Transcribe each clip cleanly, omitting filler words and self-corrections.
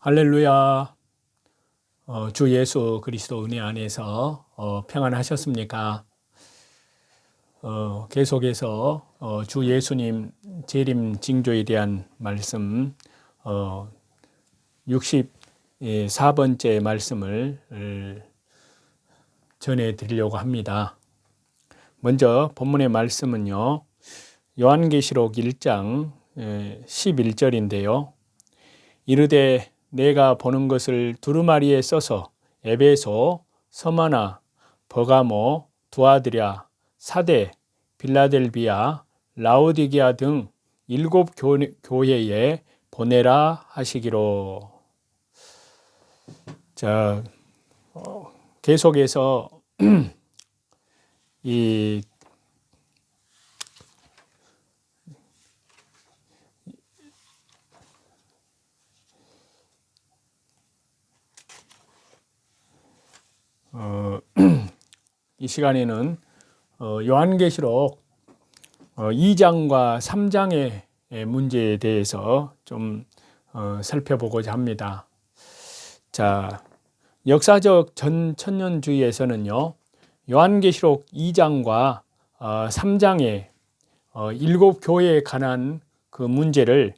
할렐루야. 주 예수 그리스도 은혜 안에서 평안하셨습니까? 계속해서 주 예수님 재림 징조에 대한 말씀 64번째 말씀을 전해드리려고 합니다. 먼저 본문의 말씀은요, 요한계시록 1장 11절인데요. 이르되 내가 보는 것을 두루마리에 써서 에베소, 서머나, 버가모, 두아드랴, 사대, 빌라델비아, 라오디게아 등 7 교회에 보내라 하시기로. 자, 계속해서 이 이 시간에는 요한계시록 2장과 3장의 문제에 대해서 좀 살펴보고자 합니다. 자, 역사적 전천년주의에서는요, 요한계시록 2장과 3장의 7 교회에 관한 그 문제를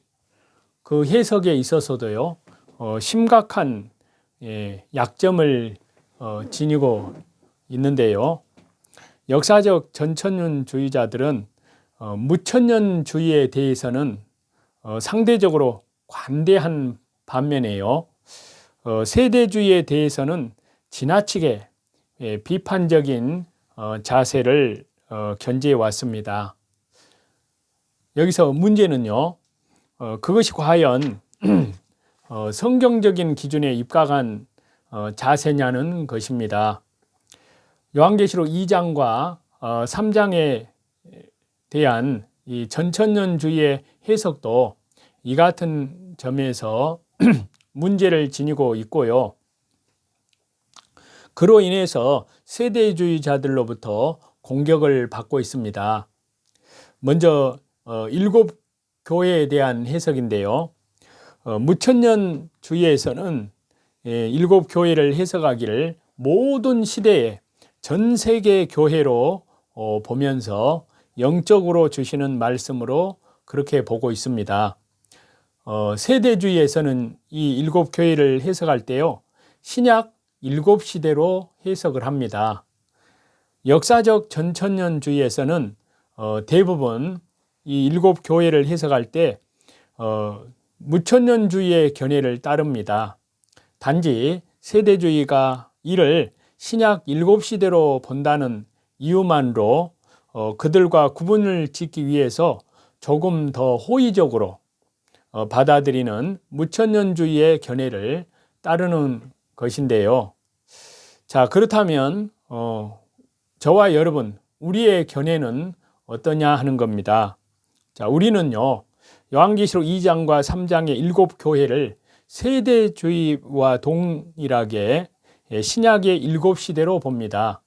그 해석에 있어서도요, 심각한 약점을 지니고 있는데요. 역사적 전천년주의자들은 무천년주의에 대해서는 상대적으로 관대한 반면에요, 세대주의에 대해서는 지나치게 비판적인 자세를 견지해 왔습니다. 여기서 문제는요, 그것이 과연 성경적인 기준에 입각한 자세냐는 것입니다. 요한계시록 2장과 3장에 대한 이 전천년주의의 해석도 이 같은 점에서 문제를 지니고 있고요. 그로 인해서 세대주의자들로부터 공격을 받고 있습니다. 먼저 7 교회에 대한 해석인데요. 무천년주의에서는 7 교회를 해석하기를 모든 시대에 전 세계 교회로 보면서 영적으로 주시는 말씀으로 그렇게 보고 있습니다. 세대주의에서는 이 7 교회를 해석할 때요, 신약 7시대로 해석을 합니다. 역사적 전천년주의에서는 대부분 이 7 교회를 해석할 때 무천년주의의 견해를 따릅니다. 단지 세대주의가 이를 신약 7시대로 본다는 이유만으로 그들과 구분을 짓기 위해서 조금 더 호의적으로 받아들이는 무천년주의의 견해를 따르는 것인데요. 자, 그렇다면 저와 여러분, 우리의 견해는 어떠냐 하는 겁니다. 자, 우리는요, 요한계시록 2장과 3장의 7 교회를 세대주의와 동일하게 신약의 7시대로 봅니다.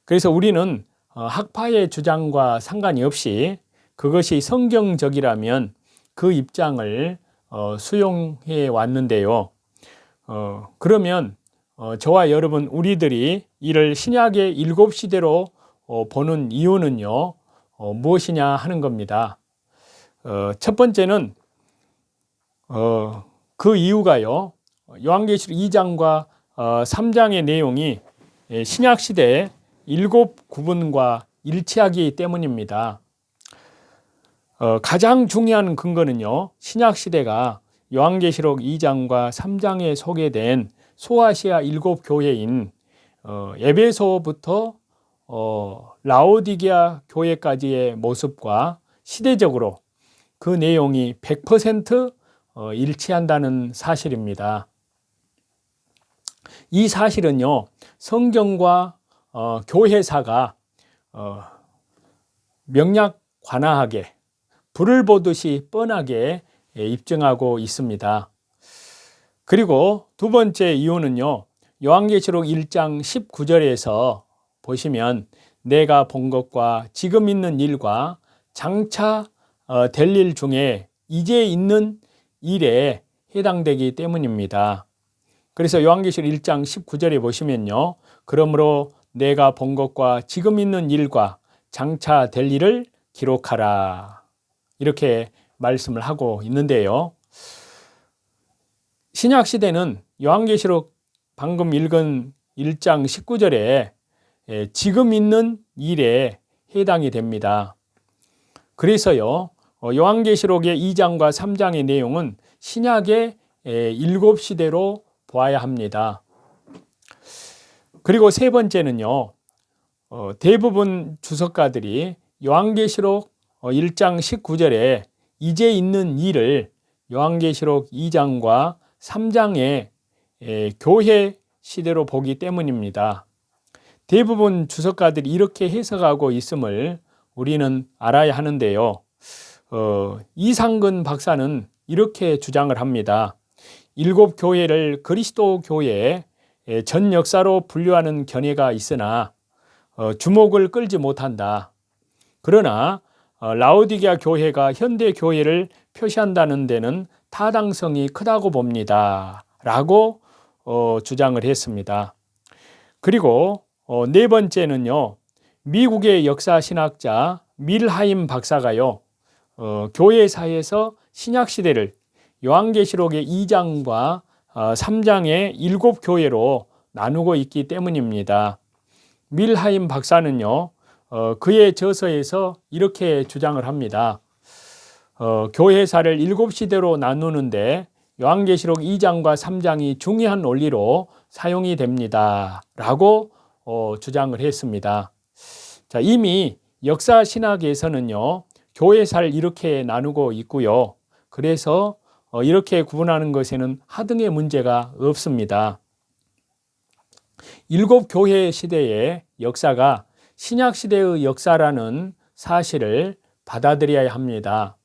그래서 우리는 학파의 주장과 상관이 없이 그것이 성경적이라면 그 입장을 수용해 왔는데요. 그러면 저와 여러분, 우리들이 이를 신약의 7시대로 보는 이유는요, 무엇이냐 하는 겁니다. 첫 번째는 그 이유가요, 요한계시록 2장과 3장의 내용이 신약시대의 7 구분과 일치하기 때문입니다. 가장 중요한 근거는요, 신약시대가 요한계시록 2장과 3장에 소개된 소아시아 7 교회인 에베소부터 라오디게아 교회까지의 모습과 시대적으로 그 내용이 100% 일치한다는 사실입니다. 이 사실은요, 성경과 교회사가 명약관하하게 불을 보듯이 뻔하게 입증하고 있습니다. 그리고 두 번째 이유는요, 요한계시록 1장 19절에서 보시면 내가 본 것과 지금 있는 일과 장차 될 일 중에 이제 있는 일에 해당되기 때문입니다. 그래서 요한계시록 1장 19절에 보시면요. 그러므로 내가 본 것과 지금 있는 일과 장차 될 일을 기록하라. 이렇게 말씀을 하고 있는데요. 신약시대는 요한계시록 방금 읽은 1장 19절에 지금 있는 일에 해당이 됩니다. 그래서요. 요한계시록의 2장과 3장의 내용은 신약의 7시대로 보아야 합니다. 그리고 세 번째는요. 대부분 주석가들이 요한계시록 1장 19절에 이제 있는 일을 요한계시록 2장과 3장의 교회 시대로 보기 때문입니다. 대부분 주석가들이 이렇게 해석하고 있음을 우리는 알아야 하는데요. 이상근 박사는 이렇게 주장을 합니다. 7 교회를 그리스도 교회의 전 역사로 분류하는 견해가 있으나 주목을 끌지 못한다. 그러나 라오디게아 교회가 현대 교회를 표시한다는 데는 타당성이 크다고 봅니다. 라고 주장을 했습니다. 그리고 네 번째는요. 미국의 역사신학자 밀하임 박사가요. 교회사에서 신약시대를 요한계시록의 2장과 3장의 7 교회로 나누고 있기 때문입니다. 밀하임 박사는요. 그의 저서에서 이렇게 주장을 합니다. 교회사를 7시대로 나누는데 요한계시록 2장과 3장이 중요한 원리로 사용이 됩니다. 라고 주장을 했습니다. 자, 이미 역사신학에서는요. 교회사를 이렇게 나누고 있고요. 그래서 이렇게 구분하는 것에는 하등의 문제가 없습니다. 7 교회 시대의 역사가 신약시대의 역사라는 사실을 받아들여야 합니다.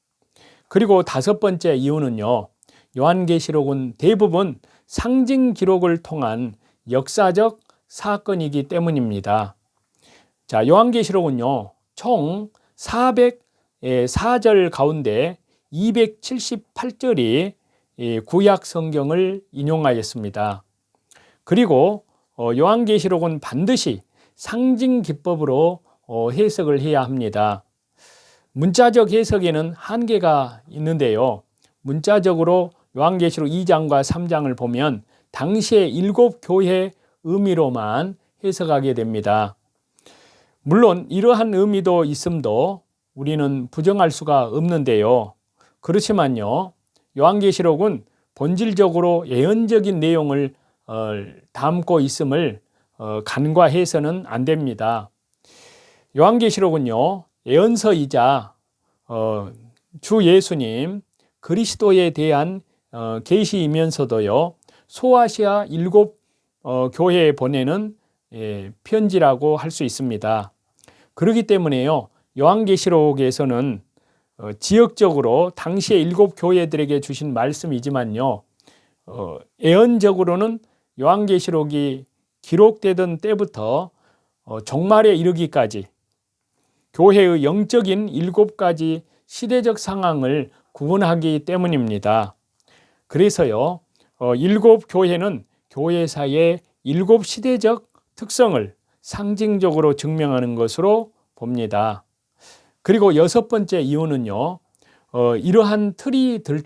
그리고 5번째 이유는요. 요한계시록은 대부분 상징 기록을 통한 역사적 사건이기 때문입니다. 자, 요한계시록은요. 총 404절 가운데 278절이 구약 성경을 인용하였습니다. 그리고 요한계시록은 반드시 상징 기법으로 해석을 해야 합니다. 문자적 해석에는 한계가 있는데요. 문자적으로 요한계시록 2장과 3장을 보면 당시의 7 교회 의미로만 해석하게 됩니다. 물론 이러한 의미도 있음도 우리는 부정할 수가 없는데요. 그렇지만요. 요한계시록은 본질적으로 예언적인 내용을 담고 있음을 간과해서는 안 됩니다. 요한계시록은요. 예언서이자 주 예수님 그리스도에 대한 계시이면서도요. 소아시아 7 교회에 보내는 편지라고 할 수 있습니다. 그렇기 때문에요. 요한계시록에서는 지역적으로 당시의 7 교회들에게 주신 말씀이지만요. 예언적으로는 요한계시록이 기록되던 때부터 종말에 이르기까지 교회의 영적인 7가지 시대적 상황을 구분하기 때문입니다. 그래서요. 7 교회는 교회사의 7 시대적 특성을 상징적으로 증명하는 것으로 봅니다. 그리고 6번째 이유는요. 이러한 틀이 될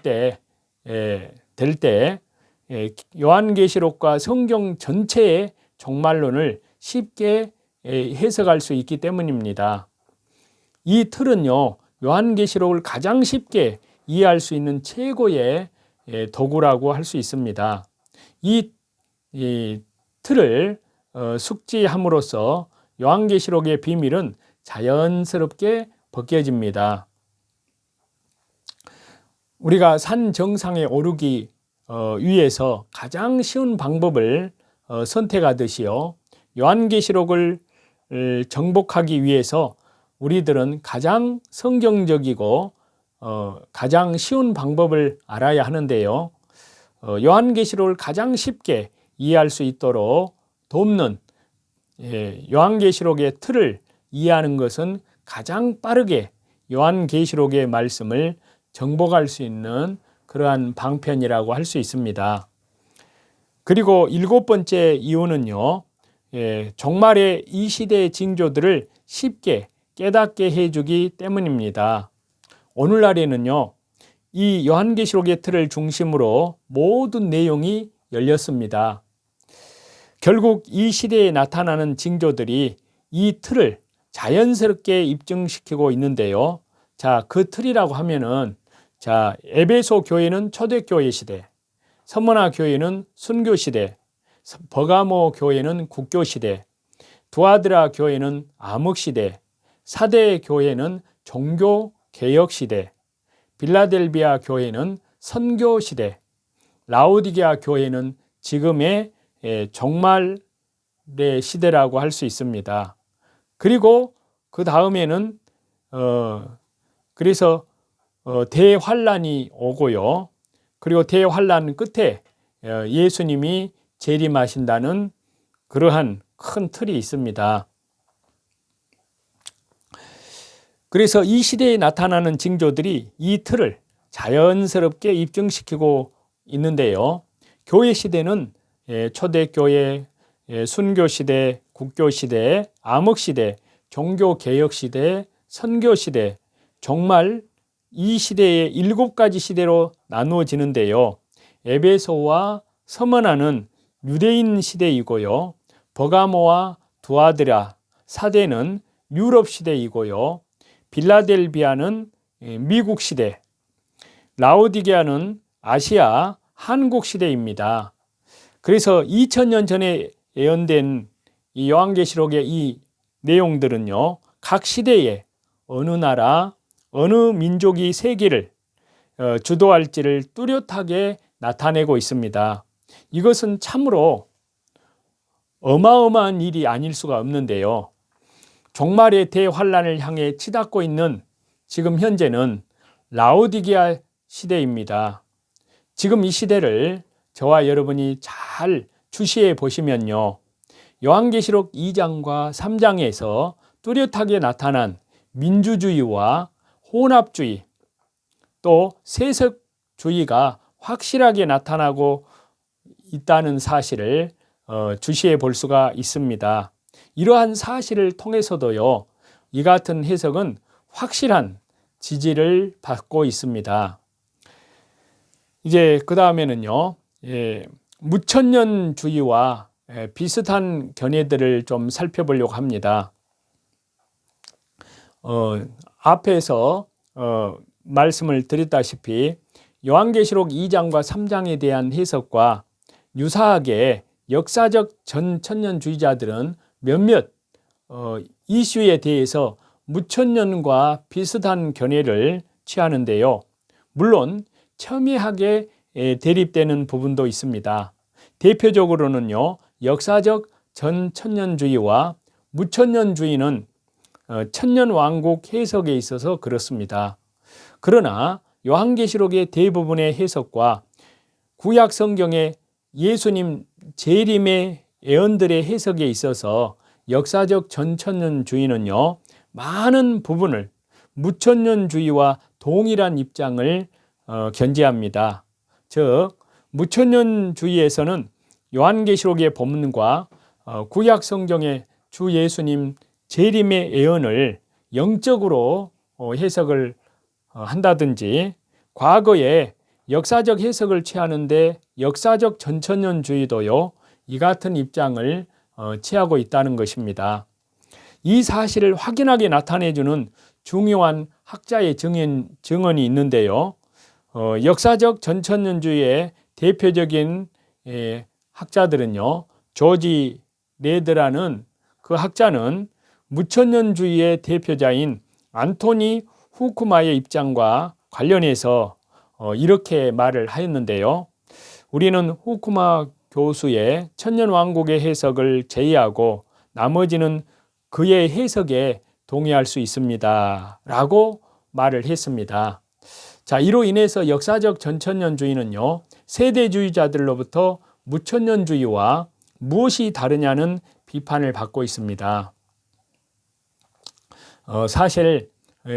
때 요한계시록과 성경 전체의 종말론을 쉽게 해석할 수 있기 때문입니다. 이 틀은요. 요한계시록을 가장 쉽게 이해할 수 있는 최고의 도구라고 할 수 있습니다. 이 틀을 숙지함으로써 요한계시록의 비밀은 자연스럽게 벗겨집니다. 우리가 산 정상에 오르기 위해서 가장 쉬운 방법을 선택하듯이요. 요한계시록을 정복하기 위해서 우리들은 가장 성경적이고 가장 쉬운 방법을 알아야 하는데요. 요한계시록을 가장 쉽게 이해할 수 있도록 돕는 요한계시록의 틀을 이해하는 것은 가장 빠르게 요한계시록의 말씀을 정복할 수 있는 그러한 방편이라고 할 수 있습니다. 그리고 7번째 이유는요, 종말의 이 시대의 징조들을 쉽게 깨닫게 해주기 때문입니다. 오늘날에는요, 이 요한계시록의 틀을 중심으로 모든 내용이 열렸습니다. 결국 이 시대에 나타나는 징조들이 이 틀을 자연스럽게 입증시키고 있는데요. 자, 그 틀이라고 하면은, 자, 에베소 교회는 초대교회 시대, 서머나 교회는 순교 시대, 버가모 교회는 국교 시대, 두아드라 교회는 암흑 시대, 사대 교회는 종교 개혁 시대, 빌라델비아 교회는 선교 시대, 라오디게아 교회는 지금의 종말의 시대라고 할 수 있습니다. 그리고 그 다음에는 그래서 대환란이 오고요. 그리고 대환란 끝에 예수님이 재림하신다는 그러한 큰 틀이 있습니다. 그래서 이 시대에 나타나는 징조들이 이 틀을 자연스럽게 입증시키고 있는데요. 교회 시대는 초대교회, 순교시대, 국교시대, 암흑시대, 종교개혁시대, 선교시대, 정말 이 시대의 7가지 시대로 나누어지는데요. 에베소와 서머나는 유대인 시대이고요. 버가모와 두아드라, 사대는 유럽 시대이고요. 빌라델비아는 미국 시대, 라오디게아는 아시아 한국 시대입니다. 그래서 2000년 전에 예언된 이 요한계시록의 이 내용들은요, 각 시대에 어느 나라, 어느 민족이 세계를 주도할지를 뚜렷하게 나타내고 있습니다. 이것은 참으로 어마어마한 일이 아닐 수가 없는데요. 종말의 대환란을 향해 치닫고 있는 지금 현재는 라오디게아 시대입니다. 지금 이 시대를 저와 여러분이 잘 주시해 보시면요, 요한계시록 2장과 3장에서 뚜렷하게 나타난 민주주의와 혼합주의, 또 세속주의가 확실하게 나타나고 있다는 사실을 주시해 볼 수가 있습니다. 이러한 사실을 통해서도요, 이 같은 해석은 확실한 지지를 받고 있습니다. 이제 그 다음에는요, 무천년주의와 비슷한 견해들을 좀 살펴보려고 합니다. 앞에서 말씀을 드렸다시피 요한계시록 2장과 3장에 대한 해석과 유사하게 역사적 전천년주의자들은 몇몇 이슈에 대해서 무천년과 비슷한 견해를 취하는데요. 물론 첨예하게 대립되는 부분도 있습니다. 대표적으로는요, 역사적 전천년주의와 무천년주의는 천년왕국 해석에 있어서 그렇습니다. 그러나 요한계시록의 대부분의 해석과 구약 성경의 예수님 재림의 예언들의 해석에 있어서 역사적 전천년주의는요, 많은 부분을 무천년주의와 동일한 입장을 견지합니다. 즉, 무천년주의에서는 요한계시록의 본문과 구약 성경의 주 예수님 재림의 예언을 영적으로 해석을 한다든지, 과거에 역사적 해석을 취하는데 역사적 전천년주의도요, 이 같은 입장을 취하고 있다는 것입니다. 이 사실을 확인하게 나타내주는 중요한 학자의 증언이 있는데요. 역사적 전천년주의의 대표적인 학자들은요, 조지 레드라는 그 학자는 무천년주의의 대표자인 안토니 후쿠마의 입장과 관련해서 이렇게 말을 하였는데요. 우리는 후쿠마 교수의 천년왕국의 해석을 제의하고 나머지는 그의 해석에 동의할 수 있습니다 라고 말을 했습니다. 자, 이로 인해서 역사적 전천년주의는요, 세대주의자들로부터 무천년주의와 무엇이 다르냐는 비판을 받고 있습니다. 사실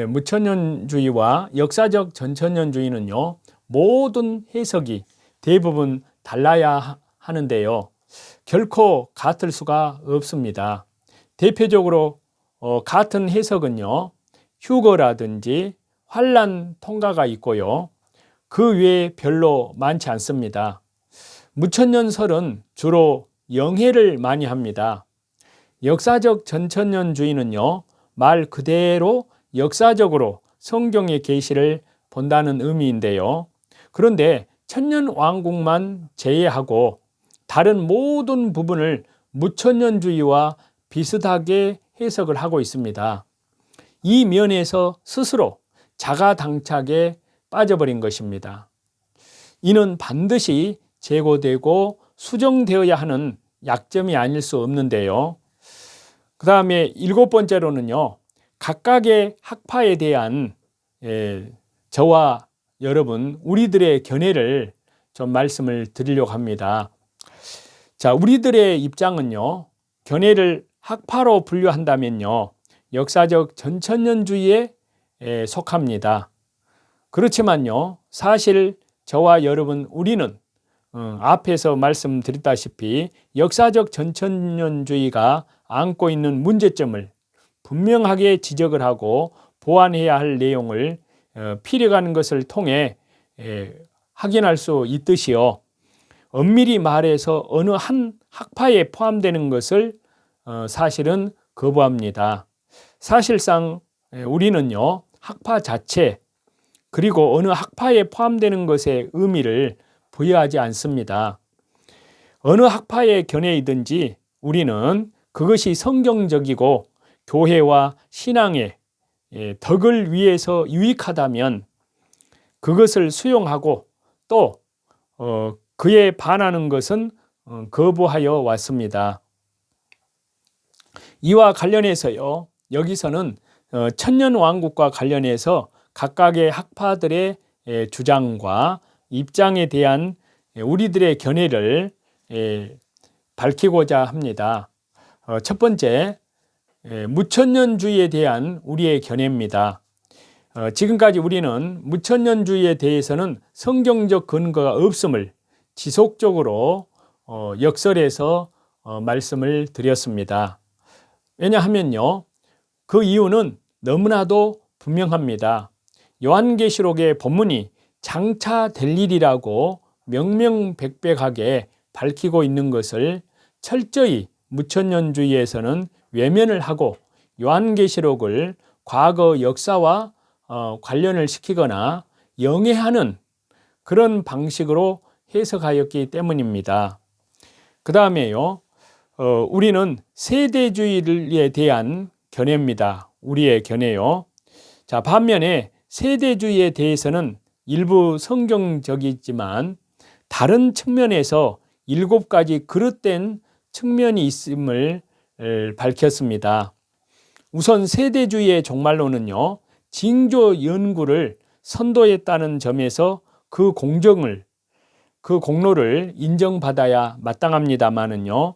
무천년주의와 역사적 전천년주의는요, 모든 해석이 대부분 달라야 하는데요. 결코 같을 수가 없습니다. 대표적으로 같은 해석은요, 휴거라든지 환난 통과가 있고요. 그 외에 별로 많지 않습니다. 무천년설은 주로 영해를 많이 합니다. 역사적 전천년주의는요, 말 그대로 역사적으로 성경의 계시를 본다는 의미인데요. 그런데 천년왕국만 제외하고 다른 모든 부분을 무천년주의와 비슷하게 해석을 하고 있습니다. 이 면에서 스스로 자가당착에 빠져버린 것입니다. 이는 반드시 제고되고 수정되어야 하는 약점이 아닐 수 없는데요. 그 다음에 7번째로는요, 각각의 학파에 대한 저와 여러분, 우리들의 견해를 좀 말씀을 드리려고 합니다. 자, 우리들의 입장은요, 견해를 학파로 분류한다면요, 역사적 전천년주의에 속합니다. 그렇지만요, 사실 저와 여러분, 우리는 앞에서 말씀드렸다시피 역사적 전천년주의가 안고 있는 문제점을 분명하게 지적을 하고 보완해야 할 내용을 필요한 것을 통해 확인할 수 있듯이요. 엄밀히 말해서 어느 한 학파에 포함되는 것을 사실은 거부합니다. 사실상 우리는요, 학파 자체 그리고 어느 학파에 포함되는 것의 의미를 부여하지 않습니다. 어느 학파의 견해이든지 우리는 그것이 성경적이고 교회와 신앙의 덕을 위해서 유익하다면 그것을 수용하고 또 그에 반하는 것은 거부하여 왔습니다. 이와 관련해서요, 여기서는 천년왕국과 관련해서 각각의 학파들의 주장과 입장에 대한 우리들의 견해를 밝히고자 합니다. 첫 번째, 무천년주의에 대한 우리의 견해입니다. 지금까지 우리는 무천년주의에 대해서는 성경적 근거가 없음을 지속적으로 역설에서 말씀을 드렸습니다. 왜냐하면요, 그 이유는 너무나도 분명합니다. 요한계시록의 본문이 장차 될 일이라고 명명백백하게 밝히고 있는 것을 철저히 무천년주의에서는 외면을 하고 요한계시록을 과거 역사와 관련을 시키거나 영해하는 그런 방식으로 해석하였기 때문입니다. 그 다음에요, 우리는 세대주의에 대한 견해입니다. 우리의 견해요. 자, 반면에 세대주의에 대해서는 일부 성경적이지만 다른 측면에서 7가지 그릇된 측면이 있음을 밝혔습니다. 우선 세대주의의 종말론은요, 징조 연구를 선도했다는 점에서 그 공로를 인정받아야 마땅합니다마는요,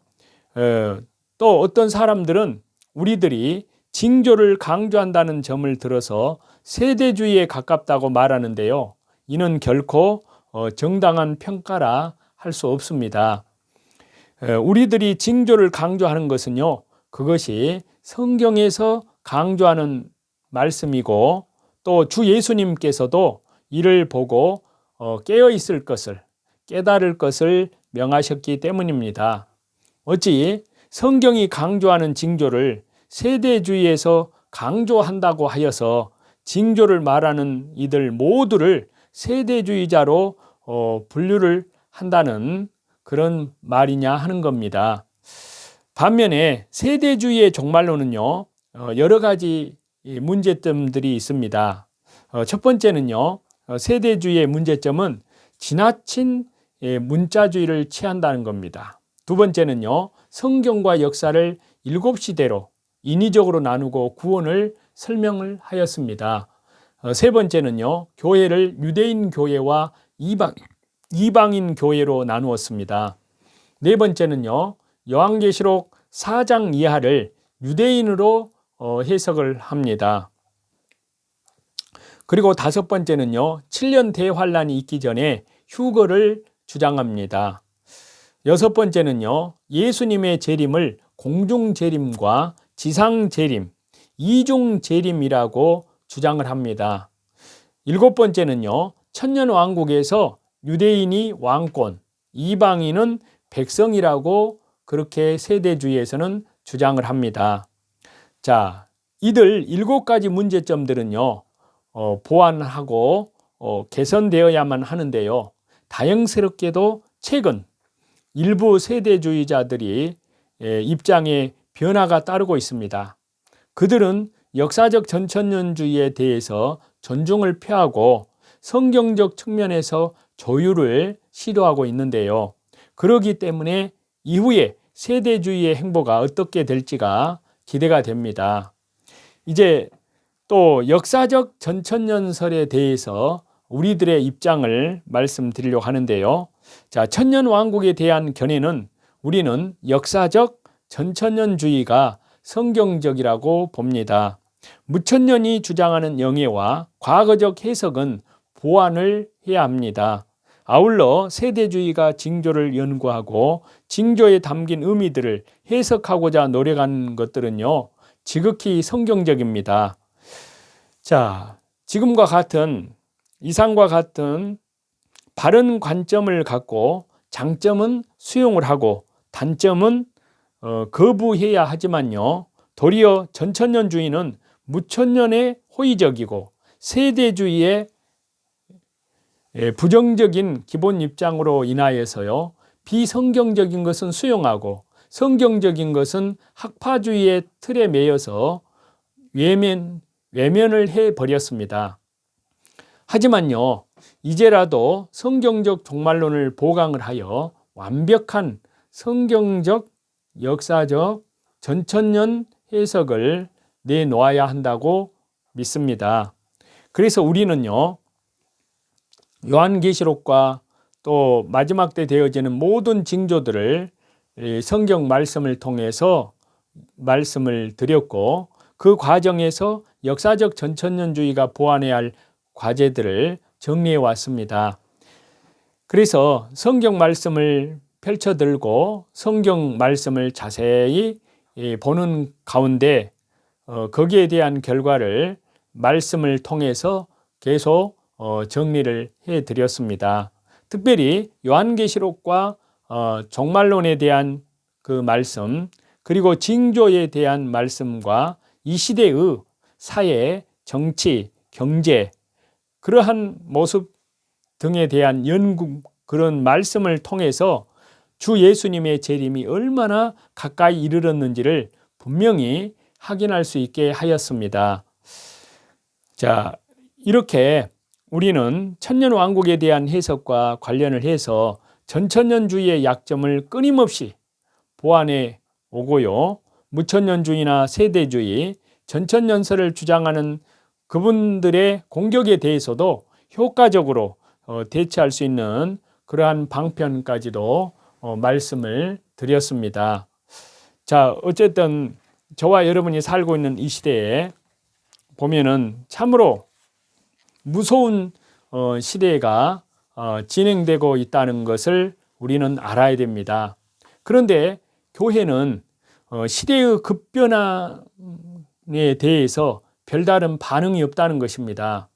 또 어떤 사람들은 우리들이 징조를 강조한다는 점을 들어서 세대주의에 가깝다고 말하는데요, 이는 결코 정당한 평가라 할 수 없습니다. 우리들이 징조를 강조하는 것은요, 그것이 성경에서 강조하는 말씀이고 또 주 예수님께서도 이를 보고 깨어 있을 것을, 깨달을 것을 명하셨기 때문입니다. 어찌 성경이 강조하는 징조를 세대주의에서 강조한다고 하여서 징조를 말하는 이들 모두를 세대주의자로 분류를 한다는 그런 말이냐 하는 겁니다. 반면에 세대주의의 종말론은요, 여러 가지 문제점들이 있습니다. 첫 번째는요, 세대주의의 문제점은 지나친 문자주의를 취한다는 겁니다. 두 번째는요, 성경과 역사를 7시대로 인위적으로 나누고 구원을 설명을 하였습니다. 세 번째는요, 교회를 유대인 교회와 이방인 교회로 나누었습니다. 네 번째는요, 요한계시록 4장 이하를 유대인으로 해석을 합니다. 그리고 다섯 번째는요, 7년 대환란이 있기 전에 휴거를 주장합니다. 여섯 번째는요, 예수님의 재림을 공중재림과 지상재림, 이중재림이라고 주장을 합니다. 일곱 번째는요, 천년왕국에서 유대인이 왕권, 이방인은 백성이라고 그렇게 세대주의에서는 주장을 합니다. 자, 이들 7가지 문제점들은요, 보완하고 개선되어야만 하는데요. 다행스럽게도 최근 일부 세대주의자들이 입장에 변화가 따르고 있습니다. 그들은 역사적 전천년주의에 대해서 존중을 표하고 성경적 측면에서 조율을 시도하고 있는데요. 그러기 때문에 이후에 세대주의의 행보가 어떻게 될지가 기대가 됩니다. 이제 또 역사적 전천년설에 대해서 우리들의 입장을 말씀드리려고 하는데요. 자, 천년왕국에 대한 견해는 우리는 역사적 전천년주의가 성경적이라고 봅니다. 무천년이 주장하는 영예와 과거적 해석은 보완을 해야 합니다. 아울러 세대주의가 징조를 연구하고 징조에 담긴 의미들을 해석하고자 노력한 것들은요, 지극히 성경적입니다. 자, 지금과 같은 이상과 같은 바른 관점을 갖고 장점은 수용을 하고 단점은 거부해야 하지만요, 도리어 전천년주의는 무천년에 호의적이고 세대주의의 부정적인 기본 입장으로 인하여서요, 비성경적인 것은 수용하고 성경적인 것은 학파주의의 틀에 매여서 외면을 해버렸습니다. 하지만요, 이제라도 성경적 종말론을 보강을 하여 완벽한 성경적 역사적 전천년 해석을 내놓아야 한다고 믿습니다. 그래서 우리는요, 요한계시록과 또 마지막 때 되어지는 모든 징조들을 성경 말씀을 통해서 말씀을 드렸고, 그 과정에서 역사적 전천년주의가 보완해야 할 과제들을 정리해 왔습니다. 그래서 성경 말씀을 펼쳐들고 성경 말씀을 자세히 보는 가운데 거기에 대한 결과를 말씀을 통해서 계속 정리를 해드렸습니다. 특별히 요한계시록과 종말론에 대한 그 말씀, 그리고 징조에 대한 말씀과 이 시대의 사회, 정치, 경제, 그러한 모습 등에 대한 연구, 그런 말씀을 통해서 주 예수님의 재림이 얼마나 가까이 이르렀는지를 분명히 확인할 수 있게 하였습니다. 자, 이렇게 우리는 천년왕국에 대한 해석과 관련을 해서 전천년주의의 약점을 끊임없이 보완해 오고요, 무천년주의나 세대주의, 전천년설을 주장하는 그분들의 공격에 대해서도 효과적으로 대처할 수 있는 그러한 방편까지도 말씀을 드렸습니다. 자, 어쨌든 저와 여러분이 살고 있는 이 시대에 보면은 참으로 무서운 시대가 진행되고 있다는 것을 우리는 알아야 됩니다. 그런데 교회는 시대의 급변화에 대해서 별다른 반응이 없다는 것입니다.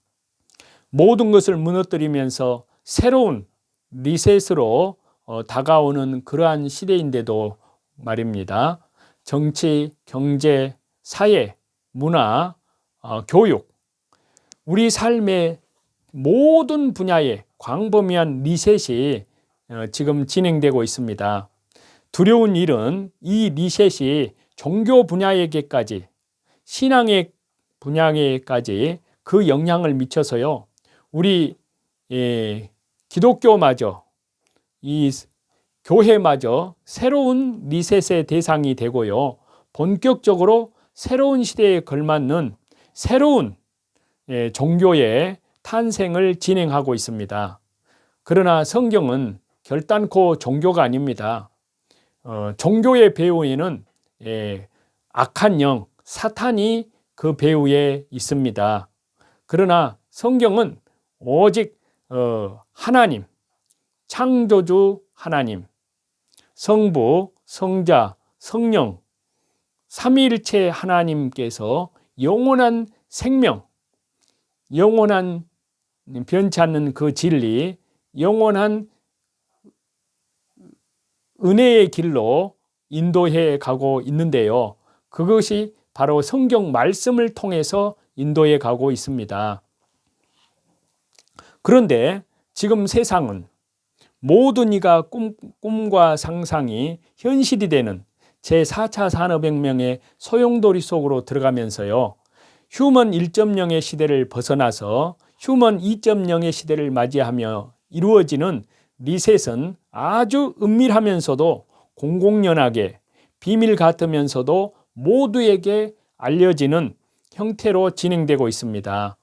모든 것을 무너뜨리면서 새로운 리셋으로 다가오는 그러한 시대인데도 말입니다. 정치, 경제, 사회, 문화, 교육, 우리 삶의 모든 분야에 광범위한 리셋이 지금 진행되고 있습니다. 두려운 일은 이 리셋이 종교 분야에게까지, 신앙의 분야에까지 그 영향을 미쳐서요, 우리 기독교마저, 이 교회마저 새로운 리셋의 대상이 되고요, 본격적으로 새로운 시대에 걸맞는 새로운 종교의 탄생을 진행하고 있습니다. 그러나 성경은 결단코 종교가 아닙니다. 종교의 배후에는 악한 영, 사탄이 그 배후에 있습니다. 그러나 성경은 오직 하나님, 창조주 하나님, 성부, 성자, 성령, 삼위일체 하나님께서 영원한 생명, 영원한 변치 않는 그 진리, 영원한 은혜의 길로 인도해 가고 있는데요. 그것이 바로 성경 말씀을 통해서 인도해 가고 있습니다. 그런데 지금 세상은 모든 이가 꿈과 상상이 현실이 되는 제4차 산업혁명의 소용돌이 속으로 들어가면서요. 휴먼 1.0의 시대를 벗어나서 휴먼 2.0의 시대를 맞이하며 이루어지는 리셋은 아주 은밀하면서도 공공연하게 비밀 같으면서도 모두에게 알려지는 형태로 진행되고 있습니다.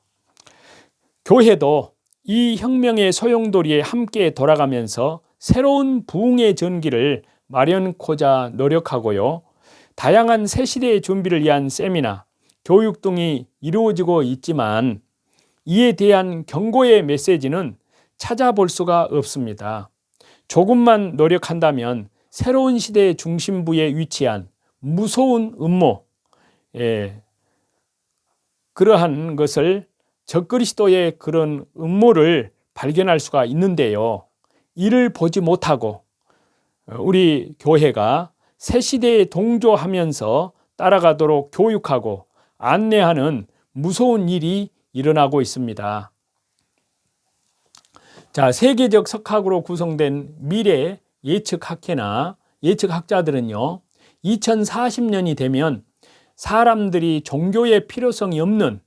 교회도 이 혁명의 소용돌이에 함께 돌아가면서 새로운 부흥의 전기를 마련코자 노력하고요. 다양한 새 시대의 준비를 위한 세미나, 교육 등이 이루어지고 있지만 이에 대한 경고의 메시지는 찾아볼 수가 없습니다. 조금만 노력한다면 새로운 시대의 중심부에 위치한 무서운 음모, 그러한 것을 적그리스도의 그런 음모를 발견할 수가 있는데요. 이를 보지 못하고 우리 교회가 새 시대에 동조하면서 따라가도록 교육하고 안내하는 무서운 일이 일어나고 있습니다. 자, 세계적 석학으로 구성된 미래 예측학회나 예측학자들은요, 2040년이 되면 사람들이 종교의 필요성이 없는,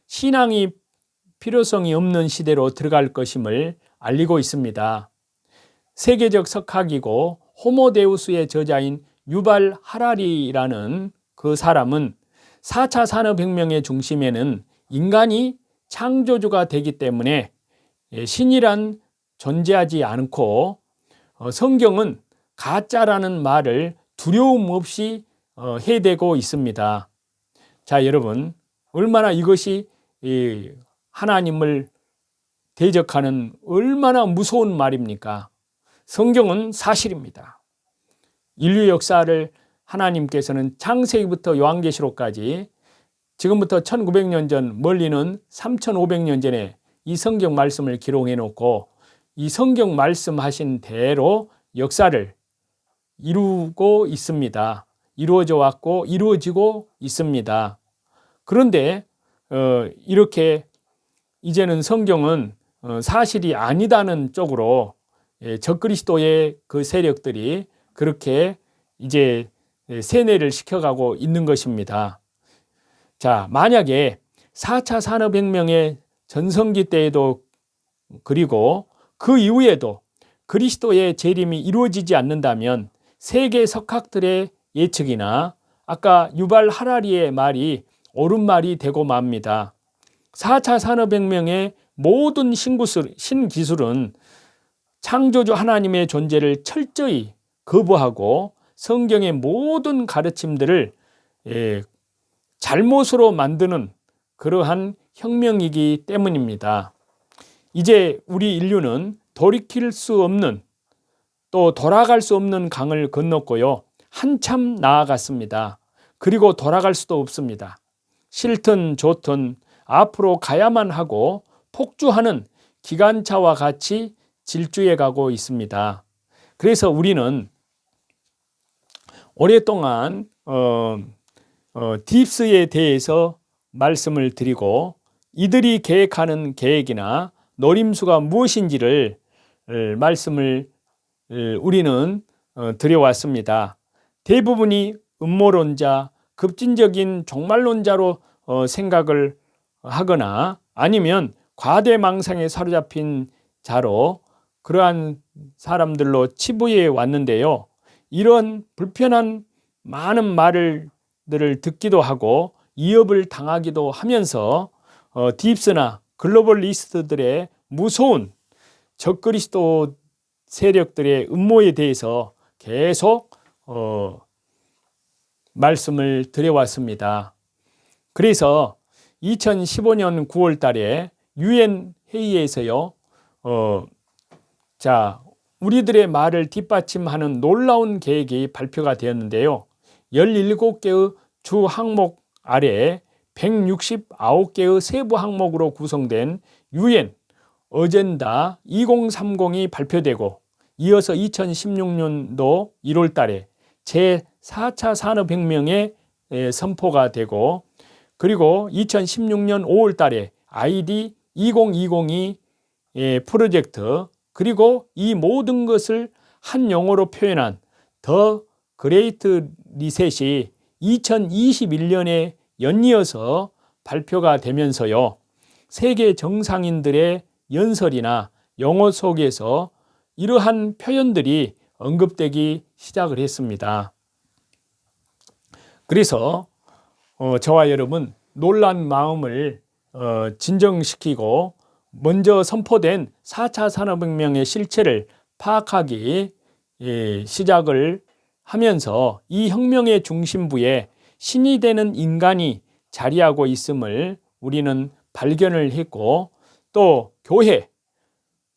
신앙이 필요성이 없는 시대로 들어갈 것임을 알리고 있습니다. 세계적 석학이고 호모데우스의 저자인 유발 하라리라는 그 사람은 4차 산업혁명의 중심에는 인간이 창조주가 되기 때문에 신이란 존재하지 않고 성경은 가짜라는 말을 두려움 없이 해대고 있습니다. 자, 여러분, 얼마나 이것이 하나님을 대적하는 얼마나 무서운 말입니까? 성경은 사실입니다. 인류 역사를 하나님께서는 창세기부터 요한계시록까지 지금부터 1900년 전, 멀리는 3500년 전에 이 성경 말씀을 기록해 놓고 이 성경 말씀하신 대로 역사를 이루고 있습니다. 이루어져 왔고 이루어지고 있습니다. 그런데 이렇게 이제는 성경은 사실이 아니다는 쪽으로 적그리스도의 그 세력들이 그렇게 이제 세뇌를 시켜가고 있는 것입니다. 자, 만약에 4차 산업혁명의 전성기 때에도 그리고 그 이후에도 그리스도의 재림이 이루어지지 않는다면 세계 석학들의 예측이나 아까 유발 하라리의 말이 옳은 말이 되고 맙니다. 4차 산업혁명의 모든 신기술은 창조주 하나님의 존재를 철저히 거부하고 성경의 모든 가르침들을 잘못으로 만드는 그러한 혁명이기 때문입니다. 이제 우리 인류는 돌이킬 수 없는 또 돌아갈 수 없는 강을 건넜고요. 한참 나아갔습니다. 그리고 돌아갈 수도 없습니다. 싫든 좋든 앞으로 가야만 하고 폭주하는 기관차와 같이 질주해 가고 있습니다. 그래서 우리는 오랫동안 딥스에 대해서 말씀을 드리고 이들이 계획하는 계획이나 노림수가 무엇인지를 말씀을 우리는 드려왔습니다. 대부분이 음모론자, 급진적인 종말론자로 생각을 하거나 아니면 과대망상에 사로잡힌 자로 그러한 사람들로 치부해 왔는데요. 이런 불편한 많은 말들을 듣기도 하고 이업을 당하기도 하면서 딥스나 글로벌리스트들의 무서운 적그리스도 세력들의 음모에 대해서 계속 말씀을 드려왔습니다. 그래서 2015년 9월 달에 유엔 회의에서요, 우리들의 말을 뒷받침하는 놀라운 계획이 발표가 되었는데요. 17개의 주 항목 아래 169개의 세부 항목으로 구성된 유엔 어젠다 2030이 발표되고, 이어서 2016년도 1월 달에 제4차 산업혁명에 선포가 되고, 그리고 2016년 5월 달에 ID 2020이 프로젝트, 그리고 이 모든 것을 한 용어로 표현한 더 그레이트 리셋이 2021년에 연이어서 발표가 되면서요, 세계 정상인들의 연설이나 용어 속에서 이러한 표현들이 언급되기 시작을 했습니다. 그래서 저와 여러분, 놀란 마음을 진정시키고 먼저 선포된 4차 산업혁명의 실체를 파악하기 시작을 하면서 이 혁명의 중심부에 신이 되는 인간이 자리하고 있음을 우리는 발견을 했고, 또 교회,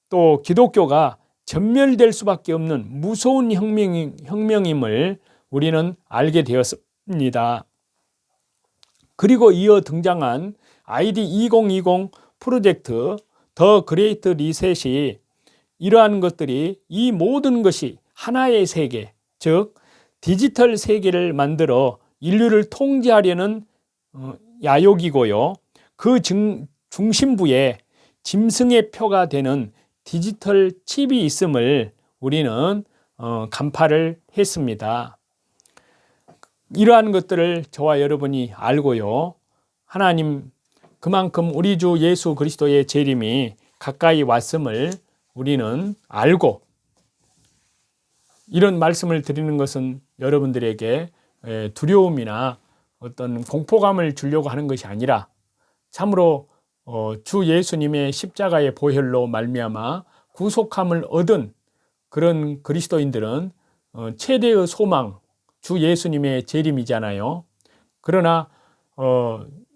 또 기독교가 전멸될 수밖에 없는 무서운 혁명임을 우리는 알게 되었습니다. 그리고 이어 등장한 ID 2020 프로젝트 더 그레이트 리셋이 이러한 것들이 이 모든 것이 하나의 세계, 즉 디지털 세계를 만들어 인류를 통제하려는 야욕이고요. 그 중심부에 짐승의 표가 되는 디지털 칩이 있음을 우리는 간파를 했습니다. 이러한 것들을 저와 여러분이 알고요, 하나님, 그만큼 우리 주 예수 그리스도의 재림이 가까이 왔음을 우리는 알고, 이런 말씀을 드리는 것은 여러분들에게 두려움이나 어떤 공포감을 주려고 하는 것이 아니라, 참으로 주 예수님의 십자가의 보혈로 말미암아 구속함을 얻은 그런 그리스도인들은 최대의 소망, 주 예수님의 재림이잖아요. 그러나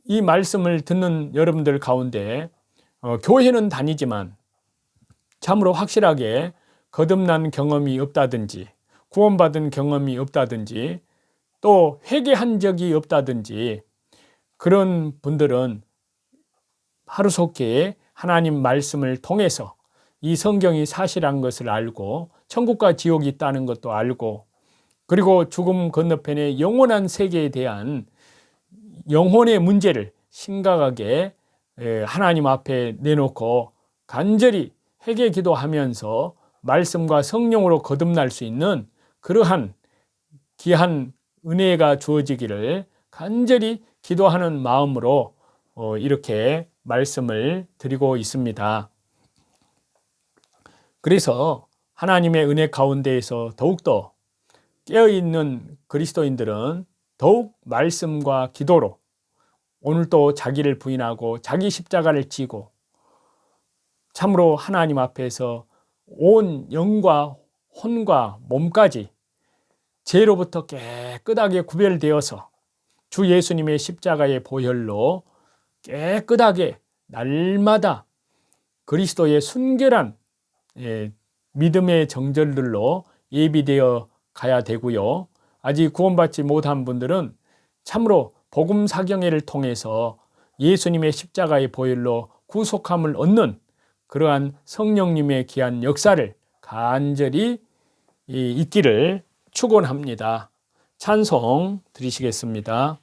이 말씀을 듣는 여러분들 가운데 교회는 다니지만 참으로 확실하게 거듭난 경험이 없다든지, 구원받은 경험이 없다든지, 또 회개한 적이 없다든지, 그런 분들은 하루속히 하나님 말씀을 통해서 이 성경이 사실한 것을 알고, 천국과 지옥이 있다는 것도 알고, 그리고 죽음 건너편의 영원한 세계에 대한 영혼의 문제를 심각하게 하나님 앞에 내놓고 간절히 회개 기도하면서 말씀과 성령으로 거듭날 수 있는 그러한 귀한 은혜가 주어지기를 간절히 기도하는 마음으로 이렇게 말씀을 드리고 있습니다. 그래서 하나님의 은혜 가운데에서 더욱더 깨어있는 그리스도인들은 더욱 말씀과 기도로 오늘도 자기를 부인하고 자기 십자가를 지고 참으로 하나님 앞에서 온 영과 혼과 몸까지 죄로부터 깨끗하게 구별되어서 주 예수님의 십자가의 보혈로 깨끗하게 날마다 그리스도의 순결한 믿음의 정절들로 예비되어 가야 되고요. 아직 구원받지 못한 분들은 참으로 복음 사경회를 통해서 예수님의 십자가의 보혈로 구속함을 얻는 그러한 성령님의 귀한 역사를 간절히 있기를 축원합니다. 찬송 드리시겠습니다.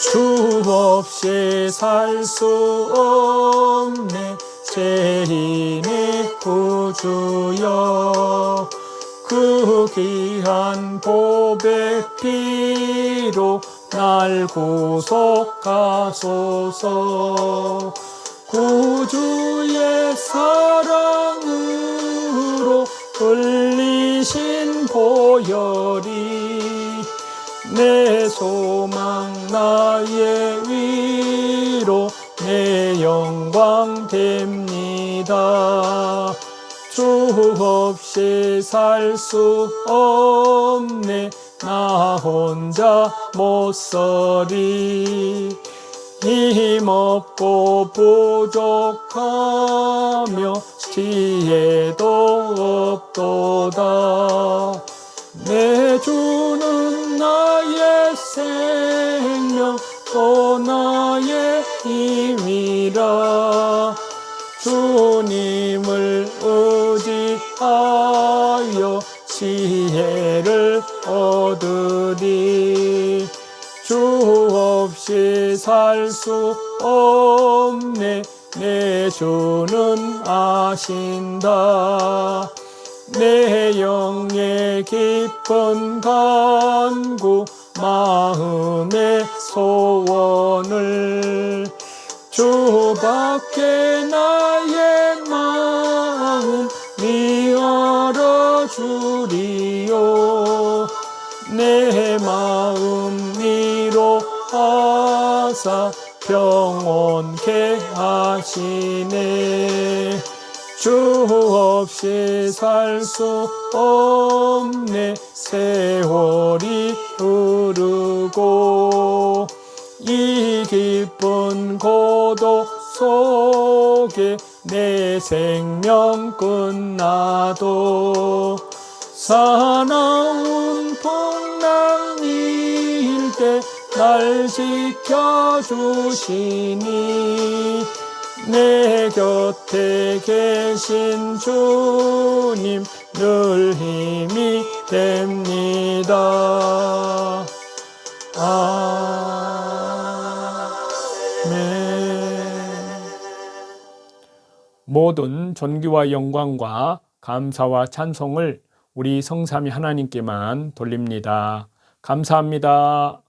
주 없이 살 수 없네 죄인의 구주여, 그 귀한 보배 피로 날 구속하소서. 구주의 사랑으로 흘리신 보혈이 내 소망 나의 위로 내 영광 됩니다. 주 없이 살 수 없네. 나 혼자 못 서리. 힘없고 부족하며 지혜도 없도다. 내 주는 나의 생명 또 나의 힘이라. 주님을 의지하여 지혜를 얻으리. 주 없이 살 수 없네. 내 주는 아신다. 내 영의 깊은 간구 마음의 소원을 주밖에 나의 마음 열어주리요. 내 마음 위로하사 평온케 하시네. 주 없이 살 수 없네. 세월이 흐르고 이 깊은 고독 속에 내 생명 끝나도 사나운 풍랑일 때 날 지켜주시니 내 곁에 계신 주님 늘 힘이 됩니다. 아멘. 모든 존귀와 영광과 감사와 찬송을 우리 성삼위 하나님께만 돌립니다. 감사합니다.